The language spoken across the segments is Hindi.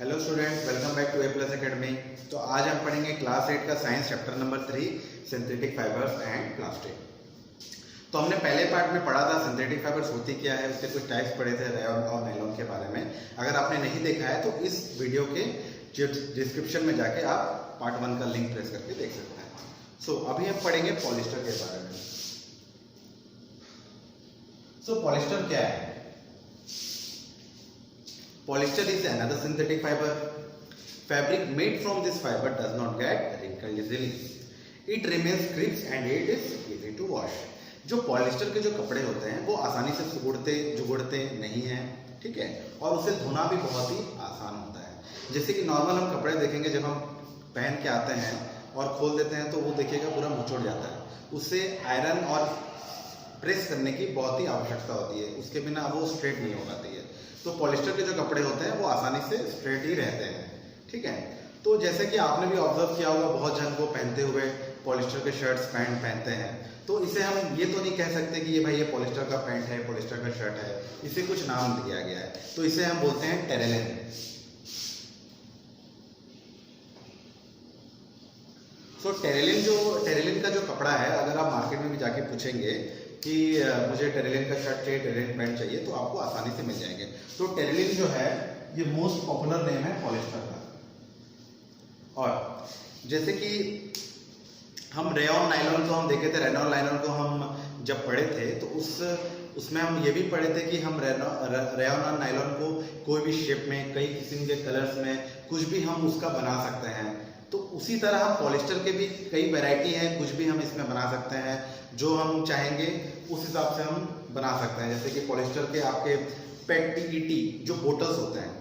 Hello students, welcome back to A+ academy. तो आज हम पढ़ेंगे क्लास 8 का science chapter number 3 synthetic fibres and plastic. तो हमने पहले पार्ट में पढ़ा था सिंथेटिक फाइबर्स होती क्या है, उसके कुछ टाइप्स पढ़े थे रेयॉन और नायलॉन के बारे में। अगर आपने नहीं देखा है तो इस वीडियो के डिस्क्रिप्शन में जाके आप पार्ट 1 का लिंक प्रेस करके देख सकते हैं। सो अभी हम पढ़ेंगे पॉलिस्टर के बारे में। सो पॉलिस्टर क्या है? Polyester is another synthetic fiber. Fabric made from this fiber does not get wrinkled easily. It remains crisp and it is easy to wash. जो पॉलिस्टर के जो कपड़े होते हैं वो आसानी से जुगड़ते नहीं हैं, ठीक है, और उसे धोना भी बहुत ही आसान होता है। जैसे कि नॉर्मल हम कपड़े देखेंगे, जब हम पहन के आते हैं और खोल देते हैं तो वो देखिएगा पूरा मुचड़ जाता है। उससे आयरन और प्रेस करने की बहुत ही आवश्यकता होती है, उसके बिना वो स्ट्रेट नहीं हो पाती है। तो पॉलिस्टर के जो कपड़े होते हैं वो आसानी से स्ट्रेट ही रहते हैं, ठीक है। तो जैसे कि आपने भी ऑब्जर्व किया होगा, बहुत जन को पहनते हुए पॉलिस्टर के शर्ट्स पैंट पहनते हैं। तो इसे हम ये तो नहीं कह सकते कि ये भाई ये पॉलिस्टर का पैंट है, पॉलिस्टर का शर्ट है, इसे कुछ नाम दिया गया है। तो इसे हम बोलते हैं टेरेलिन। तो टेरेलिन का जो कपड़ा है, अगर आप मार्केट में भी जाके पूछेंगे कि मुझे टेरेलिन का शर्ट चाहिए, टेरेलिन पैंट चाहिए, तो आपको आसानी से मिल जाएंगे। तो टेरेलिन जो है ये मोस्ट पॉपुलर नेम है पॉलिस्टर का। और जैसे कि हम रेयॉन नायलॉन को हम देखे थे, रेयॉन नायलॉन को हम जब पढ़े थे तो उसमें हम ये भी पढ़े थे कि हम रेयॉन और नायलॉन को कोई भी शेप में, कई किस्म के कलर्स में कुछ भी हम उसका बना सकते हैं। तो उसी तरह हम पॉलिस्टर के भी कई वैरायटी हैं, कुछ भी हम इसमें बना सकते हैं, जो हम चाहेंगे उस हिसाब से हम बना सकते हैं। जैसे कि पॉलिस्टर के आपके PET जो बोटल्स होते हैं,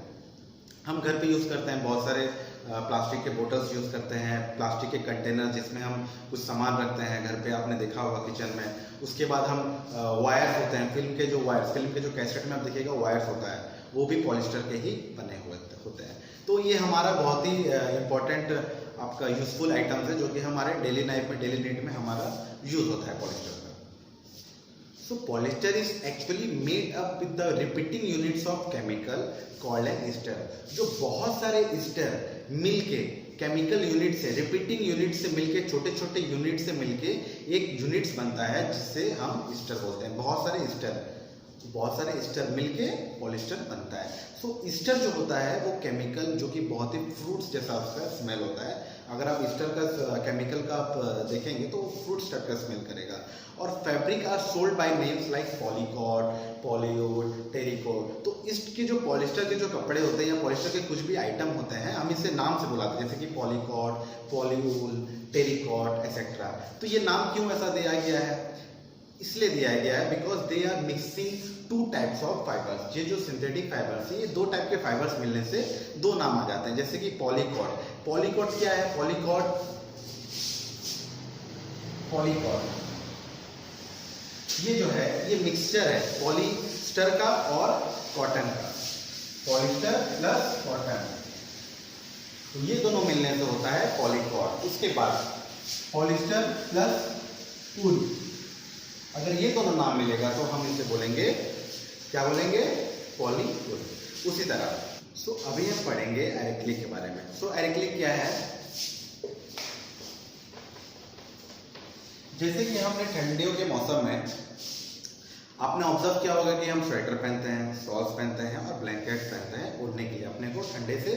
हम घर पे यूज़ करते हैं, बहुत सारे प्लास्टिक के बोटल्स यूज़ करते हैं, प्लास्टिक के कंटेनर जिसमें हम कुछ सामान रखते हैं घर पे, आपने देखा होगा किचन में। उसके बाद हम वायर्स होते हैं, फिल्म के जो कैसेट में आप देखिएगा वायर्स होता है, वो भी पॉलिस्टर के ही बने हुए होते हैं। तो ये हमारा बहुत ही इम्पोर्टेंट आपका यूजफुल आइटम्स है, जो कि हमारे डेली लाइफ में, डेली नीड में हमारा यूज होता है पॉलिस्टर का। So polyester is actually made up with the repeating units of chemical called an ester. जो बहुत सारे ईस्टर मिलके, केमिकल यूनिट से, रिपीटिंग यूनिट से मिलके, छोटे छोटे यूनिट से मिलके एक यूनिट्स बनता है, जिससे हम ईस्टर बोलते हैं। बहुत सारे ईस्टर मिलके पॉलिस्टर बनता है। सो ईस्टर जो होता है वो केमिकल, जो कि बहुत ही फ्रूट्स जैसा उसका स्मेल होता है। अगर आप ईस्टर का केमिकल का आप देखेंगे तो फ्रूट्स टाइप का स्मेल करेगा। और fabric are sold by names like Polycot, Polywood, Terricot. तो इसके जो पॉलिस्टर के जो कपड़े होते हैं या पॉलिस्टर के कुछ भी आइटम होते हैं, हम इसे नाम से बुलाते हैं, जैसे कि पॉलीकॉट, पॉलीवुल, टेरिकॉट एक्सेट्रा। तो ये नाम क्यों ऐसा दिया गया है? इसलिए दिया गया है because they are mixing two types of fibres. ये जो सिंथेटिक फाइबर्स है, ये दो टाइप के फाइबर्स मिलने से दो नाम आ जाते हैं। जैसे कि पॉलीकॉट क्या है? पॉलीकॉट ये जो है ये मिक्सचर है पॉलिस्टर का और कॉटन का, पॉलिस्टर प्लस कॉटन, तो ये दोनों मिलने से होता है पॉलीकॉट। उसके बाद पॉलिस्टर प्लस वूल, अगर ये दोनों नाम मिलेगा तो हम इसे बोलेंगे, क्या बोलेंगे? पॉलीवुल। उसी तरह सो अभी हम पढ़ेंगे एरिक्लिक के बारे में। सो एरिक्लिक क्या है? जैसे कि हमने ठंडियों के मौसम में आपने ऑब्जर्व किया होगा कि हम स्वेटर पहनते हैं, शॉल्स पहनते हैं और ब्लैंकेट्स पहनते हैं ओढ़ने के लिए, अपने को ठंडे से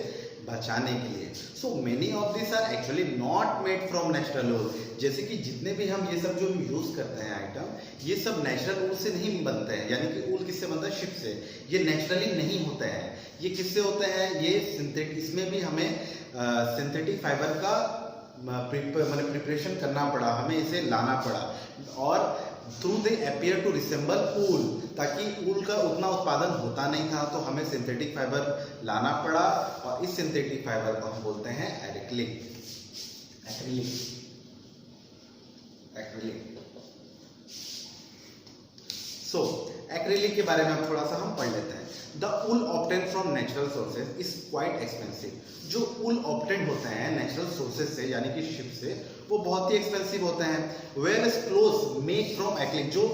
बचाने के लिए। So many of this are actually not made from natural wool. जैसे कि जितने भी हम ये सब जो यूज करते हैं आइटम, ये सब नेचुरल वूल से नहीं बनते हैं। यानी कि वूल किससे बनता है? शिप से। ये नेचुरली नहीं होते हैं। ये किससे होते हैं? ये सिंथेटिक, इसमें भी हमें सिंथेटिक फाइबर का प्रिपरेशन करना पड़ा, हमें इसे लाना पड़ा। और through they appear to resemble wool, ताकि ऊल का उतना उत्पादन होता नहीं था, तो हमें सिंथेटिक फाइबर लाना पड़ा। और इस सिंथेटिक फाइबर को हम बोलते हैं एरिक्लिक। सो एक्रिलिक के बारे में अब थोड़ा सा हम पढ़ लेते हैं। The wool obtain from natural sources is quite expensive. जो वूल ऑब्टेन होते हैं नेचुरल सोर्सेज से, यानी कि शिप से, वो बहुत ही एक्सपेंसिव होते हैं। Where clothes made from acrylic, जो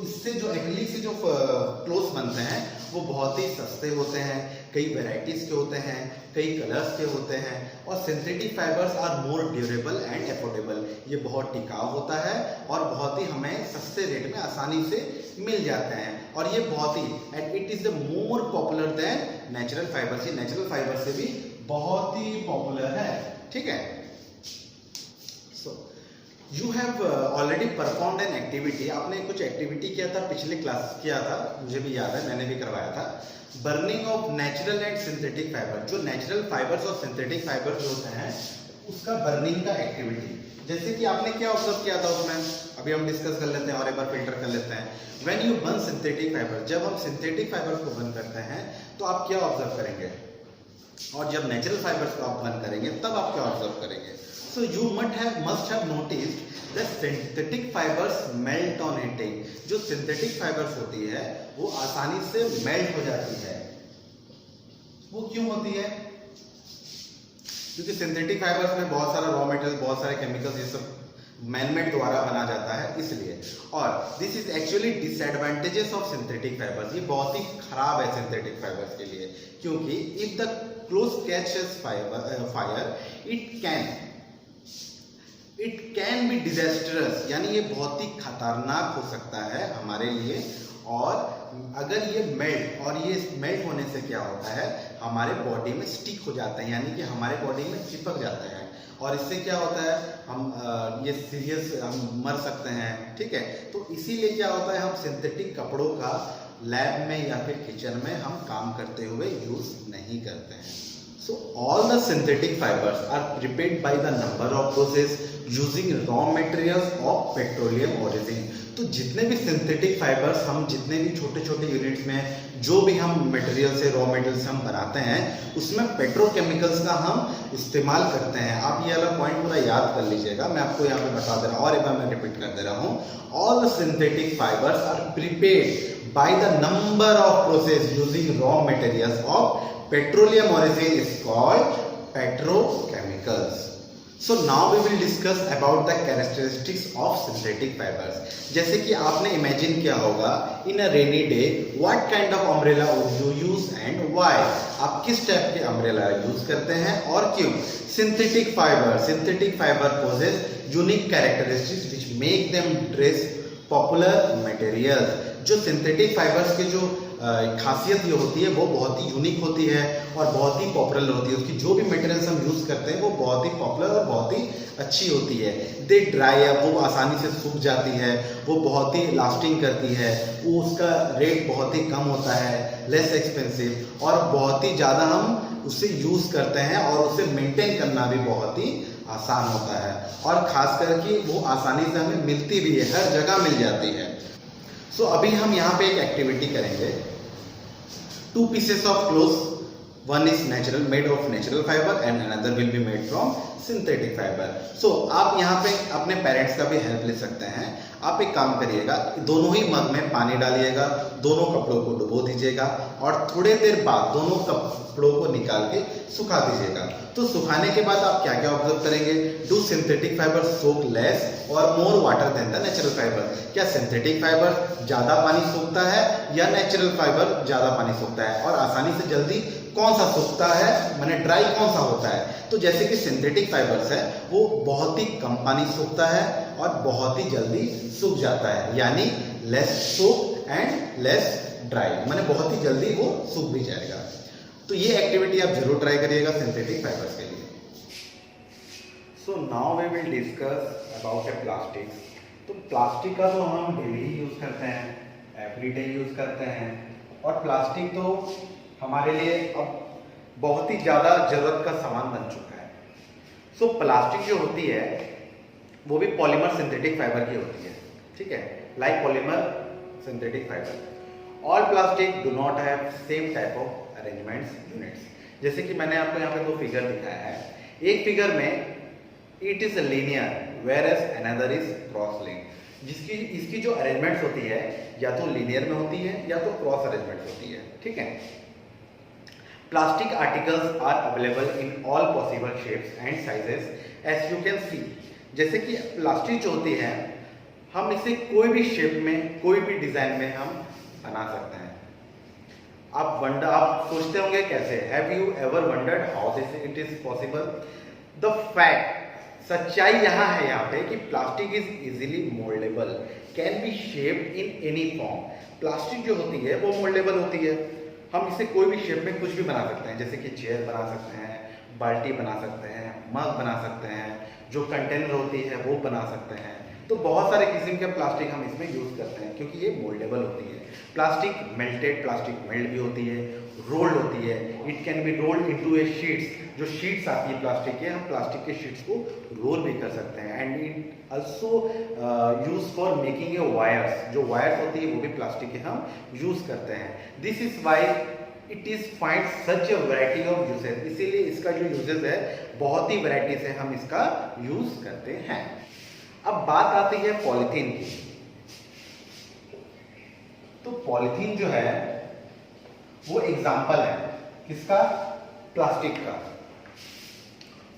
इससे जो एक्रिलिक से जो क्लोथ्स बनते हैं वो बहुत ही सस्ते होते हैं, कई वैरायटीज़ के होते हैं, कई कलर्स के होते हैं। और synthetic fibres are more durable and affordable, ये बहुत टिकाऊ होता है और बहुत ही हमें सस्ते रेट में आसानी से मिल जाते हैं। और ये बहुत ही and it is the more popular than natural fibres, ये नेचुरल फाइबर से भी बहुत ही पॉपुलर है, ठीक है। So you have already performed an activity, आपने कुछ एक्टिविटी किया था, पिछले क्लास किया था, मुझे भी याद है, मैंने भी करवाया था। Burning of natural and synthetic fibre, जो नेचुरल फाइबर्स और सिंथेटिक फाइबर्स होते हैं उसका बर्निंग का एक्टिविटी, जैसे कि आपने क्या ऑब्जर्व किया था उसमें, अभी हम डिस्कस कर लेते हैं और एक बार फिल्टर कर लेते हैं। When you burn synthetic fibre, जब हम सिंथेटिक फाइबर्स को बर्न करते हैं तो आप क्या ऑब्जर्व करेंगे, और जब नेचुरल फाइबर्स को आप बर्न करेंगे तब आप क्या ऑब्जर्व करेंगे। So you must have noticed that synthetic fibers melt on heating, जो synthetic fibers होती है वो आसानी से मेल्ट हो जाती है। वो क्यों होती है? क्योंकि सिंथेटिक फाइबर्स में बहुत सारा रॉ मटेरियल, बहुत सारे केमिकल्स, ये सब मैनमेड द्वारा बना जाता है, इसलिए। और this is actually disadvantages of synthetic fibres, ये बहुत ही खराब है सिंथेटिक फाइबर्स के लिए, क्योंकि if the close catches fire it can be disastrous, यानी ये बहुत ही खतरनाक हो सकता है हमारे लिए। और अगर ये मेल्ट होने से क्या होता है, हमारे बॉडी में स्टिक हो जाते हैं, यानी कि हमारे बॉडी में चिपक जाते हैं, और इससे क्या होता है, हम ये सीरियस हम मर सकते हैं, ठीक है। तो इसीलिए क्या होता है, हम सिंथेटिक कपड़ों का लैब में या फिर किचन में हम काम करते हुए यूज नहीं करते हैं। So all the synthetic fibers are prepared by the number of process using raw materials of petroleum origin। तो जितने भी सिंथेटिक फाइबर्स हम जितने भी छोटे छोटे यूनिट्स में जो भी हम मटेरियल से रॉ मटेरियल से हम बनाते हैं उसमें पेट्रोकेमिकल्स का हम इस्तेमाल करते हैं। आप ये वाला पॉइंट पूरा याद कर लीजिएगा, मैं आपको यहाँ पे बता दे रहा हूँ और एक बार मैं रिपीट कर दे रहा हूँ। All the synthetic fibres are prepared by the number of process using raw materials of petroleum origin is called petrochemicals। So now we will discuss about the characteristics of synthetic fibers। जैसे कि आपने इमेजिन किया होगा, in a rainy day what kind of umbrella would you use and why? आप किस टाइप के अम्ब्रेला यूज करते हैं और क्यों? synthetic fiber possess unique characteristics which make them dress popular materials। जो सिंथेटिक फाइबर्स के जो खासियत ये होती है वो बहुत ही यूनिक होती है और बहुत ही पॉपुलर होती है। उसकी जो भी मटेरियल्स हम यूज करते हैं वो बहुत ही पॉपुलर और बहुत ही अच्छी होती है। दे ड्राई अप, वो आसानी से सूख जाती है, वो बहुत ही लास्टिंग करती है, वो उसका रेट बहुत ही कम होता है, लेस एक्सपेंसिव, और बहुत ही ज़्यादा हम उसे यूज करते हैं और उसे मेंटेन करना भी बहुत ही आसान होता है। और खास करके वो आसानी से हमें मिलती भी है, हर जगह मिल जाती है। सो अभी हम यहाँ पे एक एक्टिविटी करेंगे। 2 pieces of clothes, one is natural, made of natural fiber and another will be made from synthetic fiber। So आप यहाँ पे अपने पेरेंट्स का भी हेल्प ले सकते हैं। आप एक काम करिएगा, दोनों ही मग में पानी डालिएगा, दोनों कपड़ों को डुबो दीजिएगा और थोड़ी देर बाद दोनों कपड़ों को निकाल के सुखा दीजिएगा। तो सुखाने के बाद आप क्या क्या ऑब्जर्व करेंगे? Do synthetic fibre soak less और more water than the natural fibre? क्या सिंथेटिक फाइबर ज्यादा पानी सोखता है या नेचुरल फाइबर ज्यादा पानी सोखता है? और आसानी से जल्दी कौन सा सूखता है, माने ड्राई कौन सा होता है? तो जैसे कि सिंथेटिक फाइबर्स है वो बहुत ही कम पानी सोखता है और बहुत ही जल्दी सूख जाता है, यानी less soak and less dry, माने बहुत ही जल्दी वो सूख भी जाएगा। तो ये एक्टिविटी आप जरूर ट्राई करिएगा सिंथेटिक फाइबर्स के लिए। So now we will discuss about a plastic. तो प्लास्टिक का तो हम डेली यूज करते हैं, एवरीडे यूज करते हैं, और प्लास्टिक तो हमारे लिए अब बहुत ही ज़्यादा ज़रूरत का सामान बन चुका है। सो प्लास्टिक जो होती है वो भी पॉलीमर सिंथेटिक फाइबर की होती है, ठीक है, like polymer synthetic fibre. All plastic do not have same type of arrangements units. जैसे कि मैंने आपको यहाँ पे 2 फिगर दिखाया है। एक फिगर में it is linear whereas another is cross link. इसकी जो अरेंजमेंट्स होती है या तो लीनियर में होती है या तो क्रॉस अरेंजमेंट होती है, ठीक है। Plastic articles are available in all possible shapes and sizes as you can see. जैसे कि प्लास्टिक जो होती है हम इसे कोई भी शेप में, कोई भी डिजाइन में हम बना सकते हैं। आप सोचते होंगे कैसे, have you ever wondered how this it is possible? The fact, सच्चाई यहाँ है यहाँ पे कि plastic is easily mouldable, can be shaped in any form. Plastic जो होती है वो मोल्डेबल होती है, हम इसे कोई भी शेप में कुछ भी बना सकते हैं, जैसे कि चेयर बना सकते हैं, बाल्टी बना सकते हैं, मग बना सकते हैं, जो कंटेनर होती है वो बना सकते हैं। तो बहुत सारे किस्म के प्लास्टिक हम इसमें यूज करते हैं क्योंकि ये मोल्डेबल होती है। प्लास्टिक मेल्टेड, प्लास्टिक मेल्ट भी होती है, रोल्ड होती है, it can be rolled into A sheets, जो शीट्स आती है प्लास्टिक के, हम प्लास्टिक के शीट्स को रोल भी कर सकते हैं। And it also use for making a wires, जो वायर्स होती है वो भी प्लास्टिक के हम यूज करते हैं। This is why it is find such A variety of uses, इसीलिए इसका जो यूजेस है बहुत ही वैरायटी से हम इसका यूज करते हैं। अब बात आती है पॉलीथीन की। तो पॉलीथीन जो है वो एग्जाम्पल है किसका? प्लास्टिक का।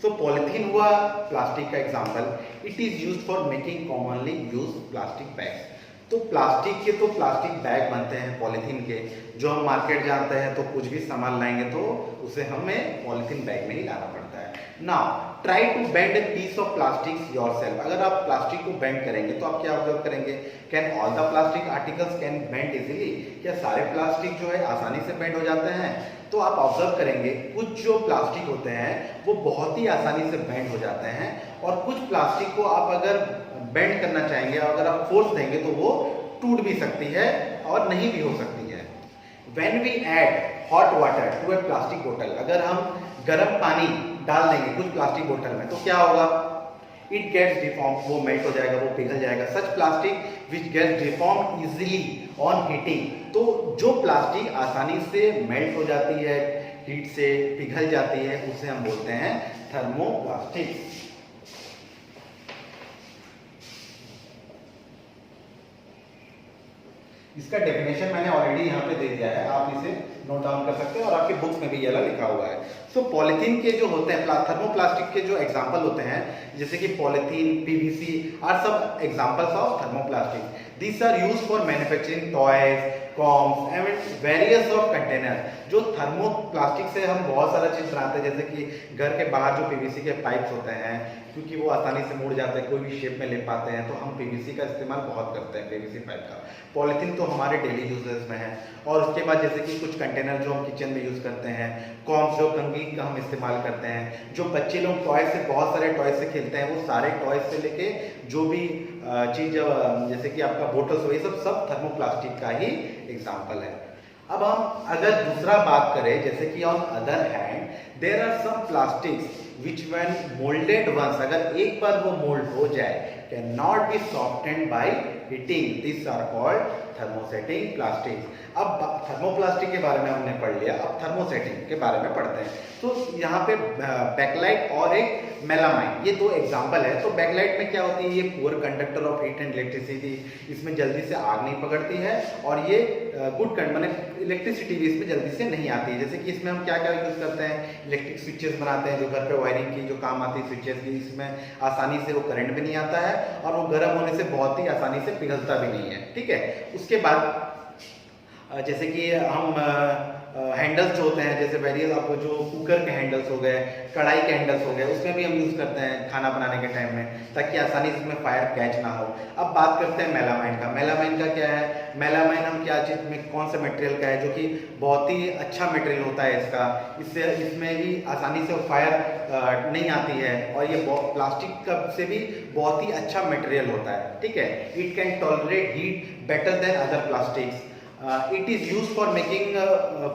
तो पॉलीथीन हुआ प्लास्टिक का example. It is used for making commonly use plastic bags. तो प्लास्टिक के तो प्लास्टिक बैग बनते हैं पॉलीथीन के, जो हम मार्केट जाते हैं तो कुछ भी सामान लाएंगे तो उसे हमें पॉलीथीन बैग में ही लाना पड़ता है। Now try to bend a piece of plastic yourself. अगर आप प्लास्टिक को बेंड करेंगे तो आप क्या ऑब्जर्व करेंगे? Can all the plastic articles can bend easily? क्या सारे प्लास्टिक जो है आसानी से बेंड हो जाते हैं? तो आप ऑब्जर्व करेंगे कुछ जो प्लास्टिक होते हैं वो बहुत ही आसानी से बेंड हो जाते हैं, और कुछ प्लास्टिक को आप अगर बेंड करना चाहेंगे, अगर आप फोर्स देंगे तो वो टूट भी सकती है और नहीं भी हो सकती है। When we add hot water to a plastic bottle, अगर हम गर्म पानी डाल देंगे कुछ प्लास्टिक बोतल में तो क्या होगा? It gets deformed, वो मेल्ट हो जाएगा, वो पिघल जाएगा। Such plastic which gets deformed easily on heating, तो जो प्लास्टिक आसानी से मेल्ट हो जाती है, हीट से पिघल जाती है, उसे हम बोलते हैं थर्मोप्लास्टिक। इसका डेफिनेशन मैंने ऑलरेडी यहाँ पे दे दिया है, आप इसे नोट डाउन कर सकते हैं और आपके बुक्स में भी ये लिखा हुआ है। सो पॉलीथीन के जो होते हैं, थर्मोप्लास्टिक के जो एग्जांपल होते हैं, जैसे कि polythene, PVC are some examples of thermoplastic. These are used for manufacturing toys, combs and various of container. जो थर्मोप्लास्टिक से हम बहुत सारा चीज बनाते हैं, जैसे कि घर के बाहर जो पीवीसी के पाइप्स होते हैं, क्योंकि वो आसानी से मुड़ जाते हैं, कोई भी शेप में ले पाते हैं, तो हम पीवीसी का इस्तेमाल बहुत करते हैं, पीवीसी पाइप का। पॉलीथीन तो हमारे डेली यूजेस में है। और उसके बाद जैसे कि कुछ कंटेनर जो हम किचन में यूज करते हैं, कॉम्स जो कंघी का हम इस्तेमाल करते हैं, जो बच्चे लोग टॉय से, बहुत सारे टॉय से खेलते हैं, वो सारे टॉय से लेके जो भी चीज जैसे कि आपका बोटल्स हो, ये सब थर्मोप्लास्टिक का ही एग्जाम्पल है। अब हम अगर दूसरा बात करें, जैसे कि on other hand there are some plastics which when molded once, अगर एक बार वो मोल्ड हो जाए, can not be softened by heating, these are called thermosetting plastics। अब थर्मोप्लास्टिक के बारे में हमने पढ़ लिया, अब थर्मोसेटिंग के बारे में पढ़ते हैं। तो यहाँ पे बैकलाइट और एक मेलामाइन, ये दो एग्जाम्पल है। तो बैकलाइट में क्या होती है? ये poor conductor of heat and electricity, इसमें जल्दी से आग नहीं पकड़ती है, और ये गुड माने इलेक्ट्रिसिटी भी इसमें जल्दी से नहीं आती है। जैसे कि इसमें हम क्या क्या यूज करते हैं? इलेक्ट्रिक स्विचेस बनाते हैं, जो घर पे वायरिंग की जो काम आती है स्विचेस की, इसमें आसानी से वो करंट भी नहीं आता है, और वो गर्म होने से बहुत ही आसानी से पिघलता भी नहीं है। ठीक है। उसके बाद जैसे कि हम हैंडल्स जो होते हैं, जैसे वेरियस आपको जो कुकर के हैंडल्स हो गए, कढ़ाई के हैंडल्स हो गए, उसमें भी हम यूज करते हैं खाना बनाने के टाइम में, ताकि आसानी से इसमें फायर कैच ना हो। अब बात करते हैं मेलामाइन का। मेलामाइन का क्या है? मेलामाइन हम क्या चीज में, कौन से मटेरियल का है, जो कि बहुत ही अच्छा मटेरियल होता है इसका, इससे इसमें भी आसानी से फायर नहीं आती है, और ये प्लास्टिक का से भी बहुत ही अच्छा मटेरियल होता है। ठीक है। It can tolerate heat better than other plastics. It is use for making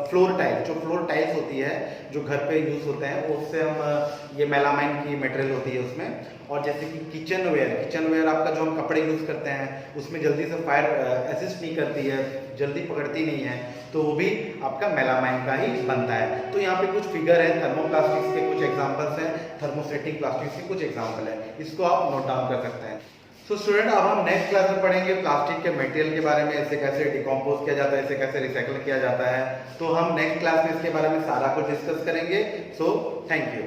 floor tiles, जो फ्लोर टाइल्स होती है जो घर पे यूज होते हैं, उससे हम ये मेलामाइन की मटेरियल होती है उसमें। और जैसे कि किचन वेयर आपका जो हम कपड़े यूज करते हैं, उसमें जल्दी से फायर असिस्ट नहीं करती है, जल्दी पकड़ती नहीं है, तो वो भी आपका मेलामाइन का ही बनता है। तो यहाँ पे कुछ फिगर है, थर्मोप्लास्टिक्स के कुछ एग्जाम्पल्स हैं, थर्मोसेटिंग प्लास्टिक्स के कुछ एग्जाम्पल है, इसको आप नोट डाउन कर सकते हैं। सो स्टूडेंट, अब हम नेक्स्ट क्लास में पढ़ेंगे प्लास्टिक के मटेरियल के बारे में, इसे कैसे डिकम्पोज किया जाता है, इसे कैसे रिसाइकल किया जाता है। तो हम नेक्स्ट क्लास में इसके बारे में सारा कुछ डिस्कस करेंगे। So thank you.